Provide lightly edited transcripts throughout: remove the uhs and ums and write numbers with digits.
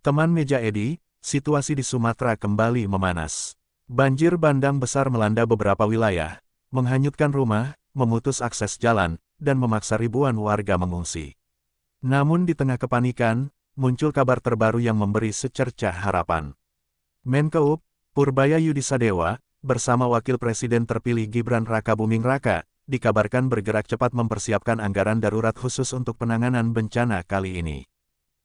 Teman meja Edi, situasi di Sumatera kembali memanas. Banjir bandang besar melanda beberapa wilayah, menghanyutkan rumah, memutus akses jalan, dan memaksa ribuan warga mengungsi. Namun di tengah kepanikan, muncul kabar terbaru yang memberi secercah harapan. Menkeup, Purbaya Yudisadewa, bersama Wakil Presiden terpilih Gibran Rakabuming Raka, dikabarkan bergerak cepat mempersiapkan anggaran darurat khusus untuk penanganan bencana kali ini.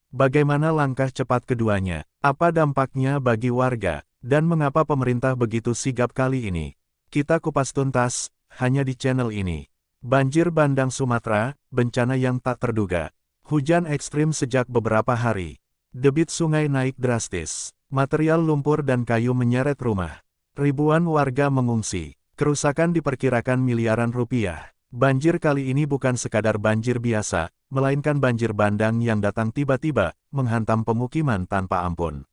Bagaimana langkah cepat keduanya? Apa dampaknya bagi warga? Dan mengapa pemerintah begitu sigap kali ini? Kita kupas tuntas, hanya di channel ini. Banjir bandang Sumatera, bencana yang tak terduga. Hujan ekstrim sejak beberapa hari. Debit sungai naik drastis. Material lumpur dan kayu menyeret rumah. Ribuan warga mengungsi. Kerusakan diperkirakan miliaran rupiah. Banjir kali ini bukan sekadar banjir biasa, melainkan banjir bandang yang datang tiba-tiba, menghantam pemukiman tanpa ampun.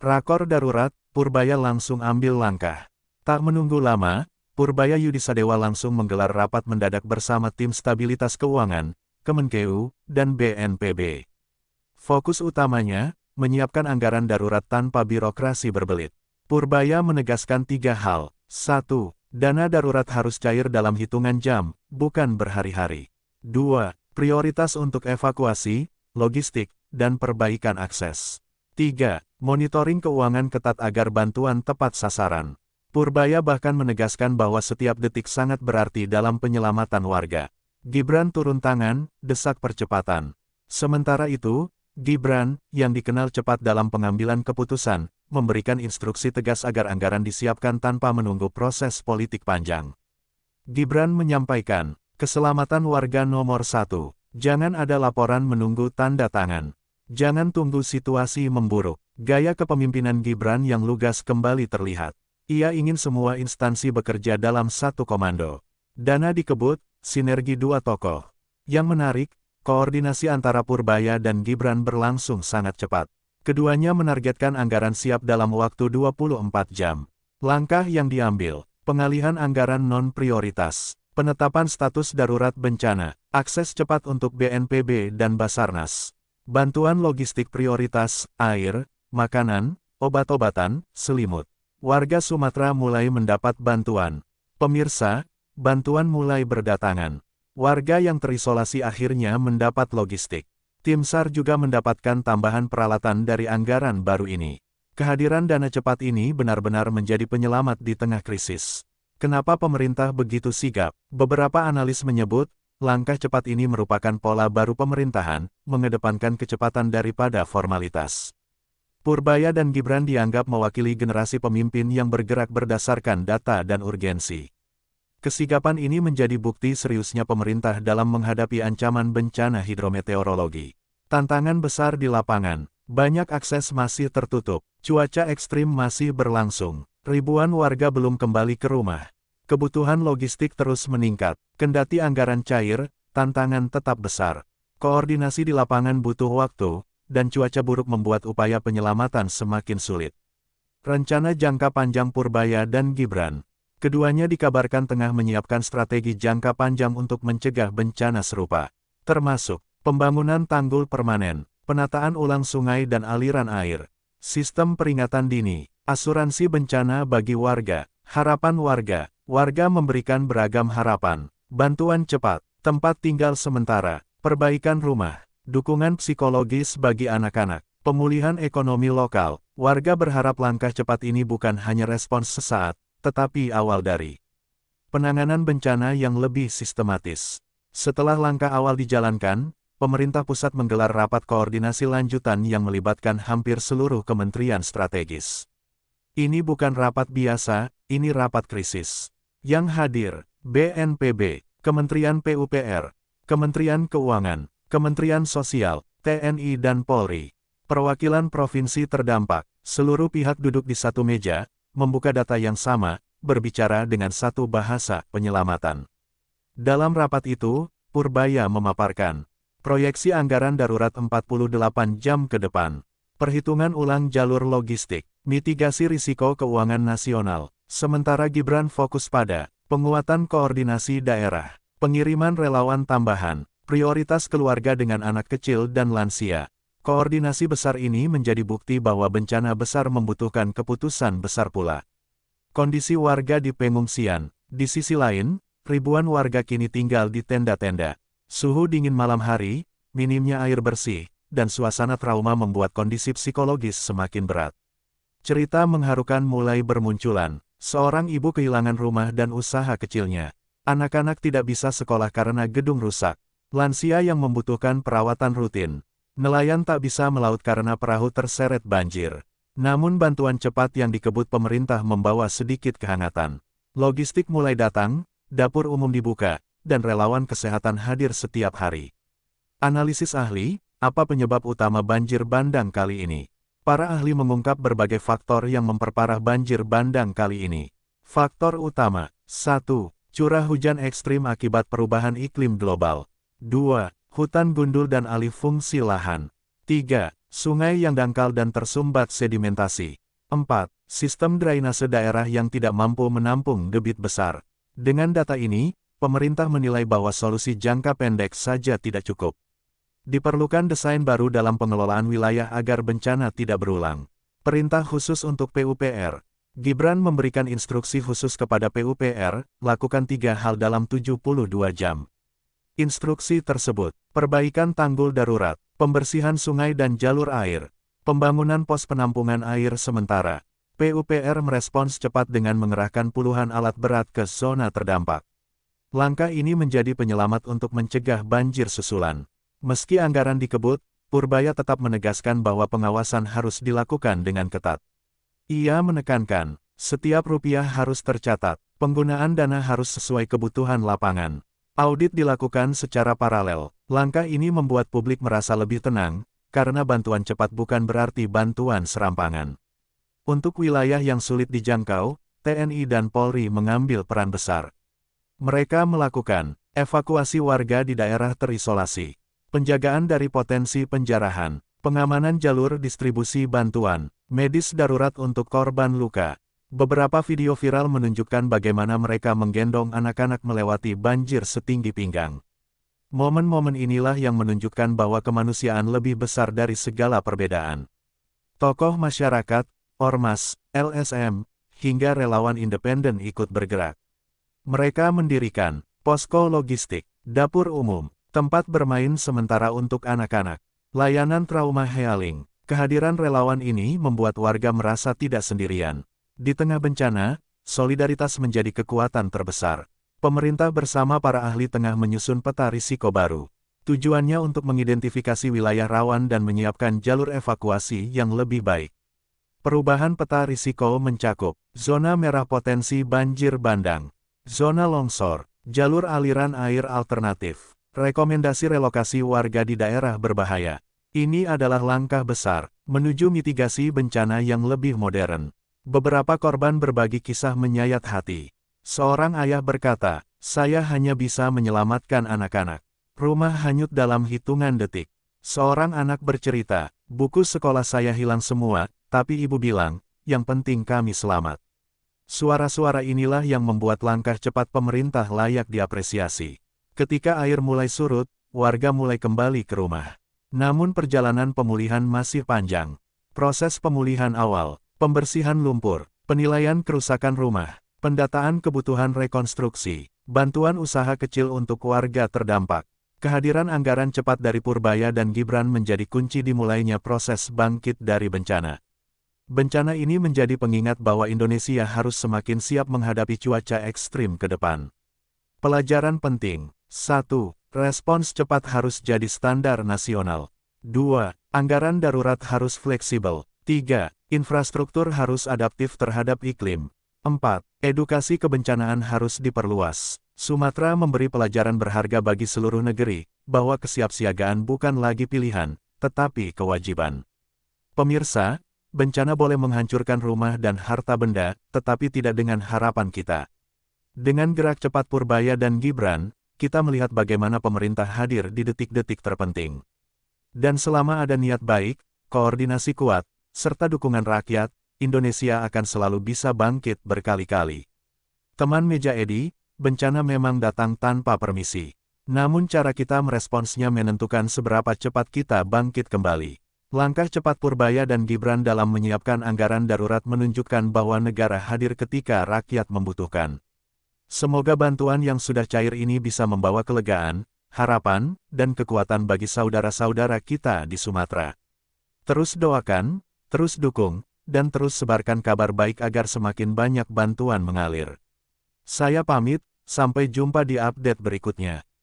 Rakor darurat, Purbaya langsung ambil langkah. Tak menunggu lama, Purbaya Yudisadewa langsung menggelar rapat mendadak bersama tim stabilitas keuangan, Kemenkeu, dan BNPB. Fokus utamanya, menyiapkan anggaran darurat tanpa birokrasi berbelit. Purbaya menegaskan 3 hal. 1. Dana darurat harus cair dalam hitungan jam, bukan berhari-hari. 2. Prioritas untuk evakuasi, logistik, dan perbaikan akses. 3. Monitoring keuangan ketat agar bantuan tepat sasaran. Purbaya bahkan menegaskan bahwa setiap detik sangat berarti dalam penyelamatan warga. Gibran turun tangan, desak percepatan. Sementara itu, Gibran, yang dikenal cepat dalam pengambilan keputusan, memberikan instruksi tegas agar anggaran disiapkan tanpa menunggu proses politik panjang. Gibran menyampaikan, keselamatan warga nomor 1. Jangan ada laporan menunggu tanda tangan. Jangan tunggu situasi memburuk. Gaya kepemimpinan Gibran yang lugas kembali terlihat. Ia ingin semua instansi bekerja dalam satu komando. Dana dikebut, sinergi dua tokoh. Yang menarik, koordinasi antara Purbaya dan Gibran berlangsung sangat cepat. Keduanya menargetkan anggaran siap dalam waktu 24 jam. Langkah yang diambil, pengalihan anggaran non-prioritas, penetapan status darurat bencana, akses cepat untuk BNPB dan Basarnas, bantuan logistik prioritas, air, makanan, obat-obatan, selimut. Warga Sumatera mulai mendapat bantuan. Pemirsa, bantuan mulai berdatangan. Warga yang terisolasi akhirnya mendapat logistik. Tim SAR juga mendapatkan tambahan peralatan dari anggaran baru ini. Kehadiran dana cepat ini benar-benar menjadi penyelamat di tengah krisis. Kenapa pemerintah begitu sigap? Beberapa analis menyebut, langkah cepat ini merupakan pola baru pemerintahan, mengedepankan kecepatan daripada formalitas. Purbaya dan Gibran dianggap mewakili generasi pemimpin yang bergerak berdasarkan data dan urgensi. Kesigapan ini menjadi bukti seriusnya pemerintah dalam menghadapi ancaman bencana hidrometeorologi. Tantangan besar di lapangan, banyak akses masih tertutup, cuaca ekstrim masih berlangsung, ribuan warga belum kembali ke rumah. Kebutuhan logistik terus meningkat, kendati anggaran cair, tantangan tetap besar. Koordinasi di lapangan butuh waktu, dan cuaca buruk membuat upaya penyelamatan semakin sulit. Rencana jangka panjang Purbaya dan Gibran. Keduanya dikabarkan tengah menyiapkan strategi jangka panjang untuk mencegah bencana serupa, termasuk pembangunan tanggul permanen, penataan ulang sungai dan aliran air, sistem peringatan dini, asuransi bencana bagi warga, harapan warga. Warga memberikan beragam harapan, bantuan cepat, tempat tinggal sementara, perbaikan rumah, dukungan psikologis bagi anak-anak, pemulihan ekonomi lokal. Warga berharap langkah cepat ini bukan hanya respons sesaat, tetapi awal dari penanganan bencana yang lebih sistematis. Setelah langkah awal dijalankan, pemerintah pusat menggelar rapat koordinasi lanjutan yang melibatkan hampir seluruh kementerian strategis. Ini bukan rapat biasa, ini rapat krisis. Yang hadir, BNPB, Kementerian PUPR, Kementerian Keuangan, Kementerian Sosial, TNI dan Polri. Perwakilan provinsi terdampak, seluruh pihak duduk di satu meja, membuka data yang sama, berbicara dengan satu bahasa penyelamatan. Dalam rapat itu, Purbaya memaparkan proyeksi anggaran darurat 48 jam ke depan, perhitungan ulang jalur logistik, mitigasi risiko keuangan nasional, sementara Gibran fokus pada penguatan koordinasi daerah, pengiriman relawan tambahan, prioritas keluarga dengan anak kecil dan lansia, Koordinasi besar ini menjadi bukti bahwa bencana besar membutuhkan keputusan besar pula. Kondisi warga di pengungsian. Di sisi lain, ribuan warga kini tinggal di tenda-tenda. Suhu dingin malam hari, minimnya air bersih, dan suasana trauma membuat kondisi psikologis semakin berat. Cerita mengharukan mulai bermunculan. Seorang ibu kehilangan rumah dan usaha kecilnya. Anak-anak tidak bisa sekolah karena gedung rusak. Lansia yang membutuhkan perawatan rutin. Nelayan tak bisa melaut karena perahu terseret banjir. Namun bantuan cepat yang dikebut pemerintah membawa sedikit kehangatan. Logistik mulai datang, dapur umum dibuka, dan relawan kesehatan hadir setiap hari. Analisis ahli, apa penyebab utama banjir bandang kali ini? Para ahli mengungkap berbagai faktor yang memperparah banjir bandang kali ini. Faktor utama, 1. Curah hujan ekstrim akibat perubahan iklim global. 2. Hutan gundul dan alih fungsi lahan. 3. Sungai yang dangkal dan tersumbat sedimentasi. 4. Sistem drainase daerah yang tidak mampu menampung debit besar. Dengan data ini, pemerintah menilai bahwa solusi jangka pendek saja tidak cukup. Diperlukan desain baru dalam pengelolaan wilayah agar bencana tidak berulang. Perintah khusus untuk PUPR. Gibran memberikan instruksi khusus kepada PUPR, lakukan 3 hal dalam 72 jam. Instruksi tersebut, perbaikan tanggul darurat, pembersihan sungai dan jalur air, pembangunan pos penampungan air sementara. PUPR merespons cepat dengan mengerahkan puluhan alat berat ke zona terdampak. Langkah ini menjadi penyelamat untuk mencegah banjir susulan. Meski anggaran dikebut, Purbaya tetap menegaskan bahwa pengawasan harus dilakukan dengan ketat. Ia menekankan, setiap rupiah harus tercatat, penggunaan dana harus sesuai kebutuhan lapangan. Audit dilakukan secara paralel. Langkah ini membuat publik merasa lebih tenang, karena bantuan cepat bukan berarti bantuan serampangan. Untuk wilayah yang sulit dijangkau, TNI dan Polri mengambil peran besar. Mereka melakukan evakuasi warga di daerah terisolasi, penjagaan dari potensi penjarahan, pengamanan jalur distribusi bantuan, medis darurat untuk korban luka. Beberapa video viral menunjukkan bagaimana mereka menggendong anak-anak melewati banjir setinggi pinggang. Momen-momen inilah yang menunjukkan bahwa kemanusiaan lebih besar dari segala perbedaan. Tokoh masyarakat, ormas, LSM, hingga relawan independen ikut bergerak. Mereka mendirikan posko logistik, dapur umum, tempat bermain sementara untuk anak-anak, layanan trauma healing. Kehadiran relawan ini membuat warga merasa tidak sendirian. Di tengah bencana, solidaritas menjadi kekuatan terbesar. Pemerintah bersama para ahli tengah menyusun peta risiko baru. Tujuannya untuk mengidentifikasi wilayah rawan dan menyiapkan jalur evakuasi yang lebih baik. Perubahan peta risiko mencakup zona merah potensi banjir bandang, zona longsor, jalur aliran air alternatif, rekomendasi relokasi warga di daerah berbahaya. Ini adalah langkah besar menuju mitigasi bencana yang lebih modern. Beberapa korban berbagi kisah menyayat hati. Seorang ayah berkata, "Saya hanya bisa menyelamatkan anak-anak. Rumah hanyut dalam hitungan detik." Seorang anak bercerita, "Buku sekolah saya hilang semua, tapi ibu bilang, yang penting kami selamat." Suara-suara inilah yang membuat langkah cepat pemerintah layak diapresiasi. Ketika air mulai surut, warga mulai kembali ke rumah. Namun perjalanan pemulihan masih panjang. Proses pemulihan awal, pembersihan lumpur, penilaian kerusakan rumah, pendataan kebutuhan rekonstruksi, bantuan usaha kecil untuk warga terdampak. Kehadiran anggaran cepat dari Purbaya dan Gibran menjadi kunci dimulainya proses bangkit dari bencana. Bencana ini menjadi pengingat bahwa Indonesia harus semakin siap menghadapi cuaca ekstrim ke depan. Pelajaran penting. 1. Respons cepat harus jadi standar nasional. 2. Anggaran darurat harus fleksibel. 3. Infrastruktur harus adaptif terhadap iklim. 4. Edukasi kebencanaan harus diperluas. Sumatera memberi pelajaran berharga bagi seluruh negeri, bahwa kesiapsiagaan bukan lagi pilihan, tetapi kewajiban. Pemirsa, bencana boleh menghancurkan rumah dan harta benda, tetapi tidak dengan harapan kita. Dengan gerak cepat Purbaya dan Gibran, kita melihat bagaimana pemerintah hadir di detik-detik terpenting. Dan selama ada niat baik, koordinasi kuat, serta dukungan rakyat, Indonesia akan selalu bisa bangkit berkali-kali. Teman meja Edi, bencana memang datang tanpa permisi. Namun cara kita meresponsnya menentukan seberapa cepat kita bangkit kembali. Langkah cepat Purbaya dan Gibran dalam menyiapkan anggaran darurat menunjukkan bahwa negara hadir ketika rakyat membutuhkan. Semoga bantuan yang sudah cair ini bisa membawa kelegaan, harapan, dan kekuatan bagi saudara-saudara kita di Sumatera. Terus doakan, terus dukung, dan terus sebarkan kabar baik agar semakin banyak bantuan mengalir. Saya pamit, sampai jumpa di update berikutnya.